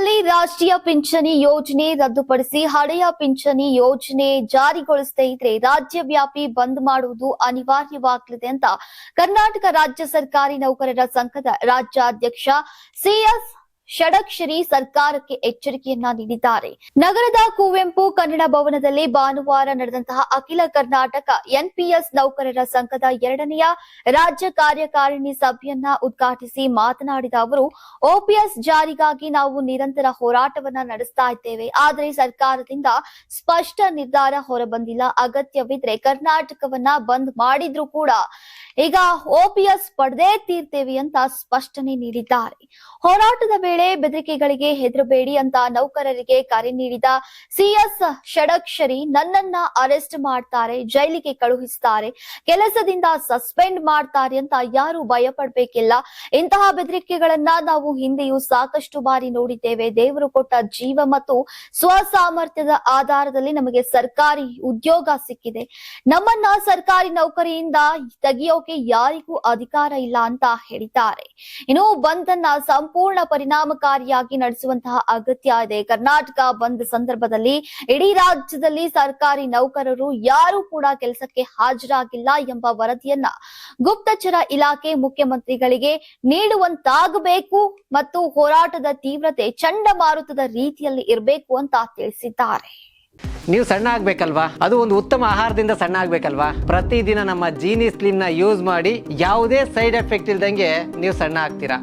ರಾಜ್ಯದಲ್ಲಿ ರಾಷ್ಟ್ರೀಯ ಪಿಂಚಣಿ ಯೋಜನೆ ರದ್ದುಪಡಿಸಿ ಹಳೆಯ ಪಿಂಚಣಿ ಯೋಜನೆ ಜಾರಿಗೊಳಿಸದೇ ಇದ್ರೆ ರಾಜ್ಯವ್ಯಾಪಿ ಬಂದ್ ಮಾಡುವುದು ಅನಿವಾರ್ಯವಾಗಲಿದೆ ಅಂತ ಕರ್ನಾಟಕ ರಾಜ್ಯ ಸರ್ಕಾರಿ ನೌಕರರ ಸಂಘದ ರಾಜ್ಯಾಧ್ಯಕ್ಷ ಸಿಎಸ್ ಷಡಕ್ಷರಿ ಸರ್ಕಾರಕ್ಕೆ ಎಚ್ಚರಿಕೆಯನ್ನ ನೀಡಿದ್ದಾರೆ. ನಗರದ ಕುವೆಂಪು ಕನ್ನಡ ಭವನದಲ್ಲಿ ಭಾನುವಾರ ನಡೆದಂತಹ ಅಖಿಲ ಕರ್ನಾಟಕ ಎನ್ಪಿಎಸ್ ನೌಕರರ ಸಂಘದ 2ನೇ ರಾಜ್ಯ ಕಾರ್ಯಕಾರಿಣಿ ಸಭೆಯನ್ನ ಉದ್ಘಾಟಿಸಿ ಮಾತನಾಡಿದ ಅವರು, ಓಪಿಎಸ್ ಜಾರಿಗಾಗಿ ನಾವು ನಿರಂತರ ಹೋರಾಟವನ್ನ ನಡೆಸ್ತಾ ಇದ್ದೇವೆ. ಆದರೆ ಸರ್ಕಾರದಿಂದ ಸ್ಪಷ್ಟ ನಿರ್ಧಾರ ಹೊರಬಂದಿಲ್ಲ. ಅಗತ್ಯವಿದ್ರೆ ಕರ್ನಾಟಕವನ್ನ ಬಂದ್ ಮಾಡಿದ್ರು ಕೂಡ ಈಗ ಓಪಿಎಸ್ ಪಡೆದೇ ತೀರ್ತೇವೆ ಅಂತ ಸ್ಪಷ್ಟನೆ ನೀಡಿದ್ದಾರೆ. ಹೋರಾಟದ ವೇಳೆ ಬೆದರಿಕೆಗಳಿಗೆ ಹೆದರಬೇಡಿ ಅಂತ ನೌಕರರಿಗೆ ಕರೆ ನೀಡಿದ ಸಿಎಸ್ ಷಡಕ್ಷರಿ, ನನ್ನನ್ನ ಅರೆಸ್ಟ್ ಮಾಡ್ತಾರೆ, ಜೈಲಿಗೆ ಕಳುಹಿಸ್ತಾರೆ, ಕೆಲಸದಿಂದ ಸಸ್ಪೆಂಡ್ ಮಾಡ್ತಾರೆ ಅಂತ ಯಾರು ಭಯ ಪಡಬೇಕಿಲ್ಲ. ಇಂತಹ ಬೆದರಿಕೆಗಳನ್ನ ನಾವು ಹಿಂದೆಯೂ ಸಾಕಷ್ಟು ಬಾರಿ ನೋಡಿದ್ದೇವೆ. ದೇವರು ಕೊಟ್ಟ ಜೀವ ಮತ್ತು ಸ್ವಸಾಮರ್ಥ್ಯದ ಆಧಾರದಲ್ಲಿ ನಮಗೆ ಸರ್ಕಾರಿ ಉದ್ಯೋಗ ಸಿಕ್ಕಿದೆ. ನಮ್ಮನ್ನ ಸರ್ಕಾರಿ ನೌಕರಿಯಿಂದ ತೆಗೆಯೋಕೆ ಯಾರಿಗೂ ಅಧಿಕಾರ ಇಲ್ಲ ಅಂತ ಹೇಳಿದ್ದಾರೆ. ಇನ್ನು ಬಂದ್ ಅನ್ನ ಸಂಪೂರ್ಣ ಪರಿಣಾಮಕಾರಿಯಾಗಿ ನಡೆಸುವಂತಹ ಅಗತ್ಯ ಇದೆ. ಕರ್ನಾಟಕ ಬಂದ್ ಸಂದರ್ಭದಲ್ಲಿ ಇಡೀ ರಾಜ್ಯದಲ್ಲಿ ಸರ್ಕಾರಿ ನೌಕರರು ಯಾರು ಕೂಡ ಕೆಲಸಕ್ಕೆ ಹಾಜರಾಗಿಲ್ಲ ಎಂಬ ವರದಿಯನ್ನ ಗುಪ್ತಚರ ಇಲಾಖೆ ಮುಖ್ಯಮಂತ್ರಿಗಳಿಗೆ ನೀಡುವಂತಾಗಬೇಕು ಮತ್ತು ಹೋರಾಟದ ತೀವ್ರತೆ ಚಂಡಮಾರುತದ ರೀತಿಯಲ್ಲಿ ಇರಬೇಕು ಅಂತ ತಿಳಿಸಿದ್ದಾರೆ. ನೀವು ಸಣ್ಣ ಆಗ್ಬೇಕಲ್ವಾ? ಅದು ಒಂದು ಉತ್ತಮ ಆಹಾರದಿಂದ ಸಣ್ಣ ಆಗ್ಬೇಕಲ್ವಾ? ಪ್ರತಿದಿನ ನಮ್ಮ ಜೀನಿ ಸ್ಲಿಮ್ ನ ಯೂಸ್ ಮಾಡಿ ಯಾವುದೇ ಸೈಡ್ ಎಫೆಕ್ಟ್ ಇಲ್ದಂಗೆ ನೀವು ಸಣ್ಣ ಆಗ್ತೀರಾ.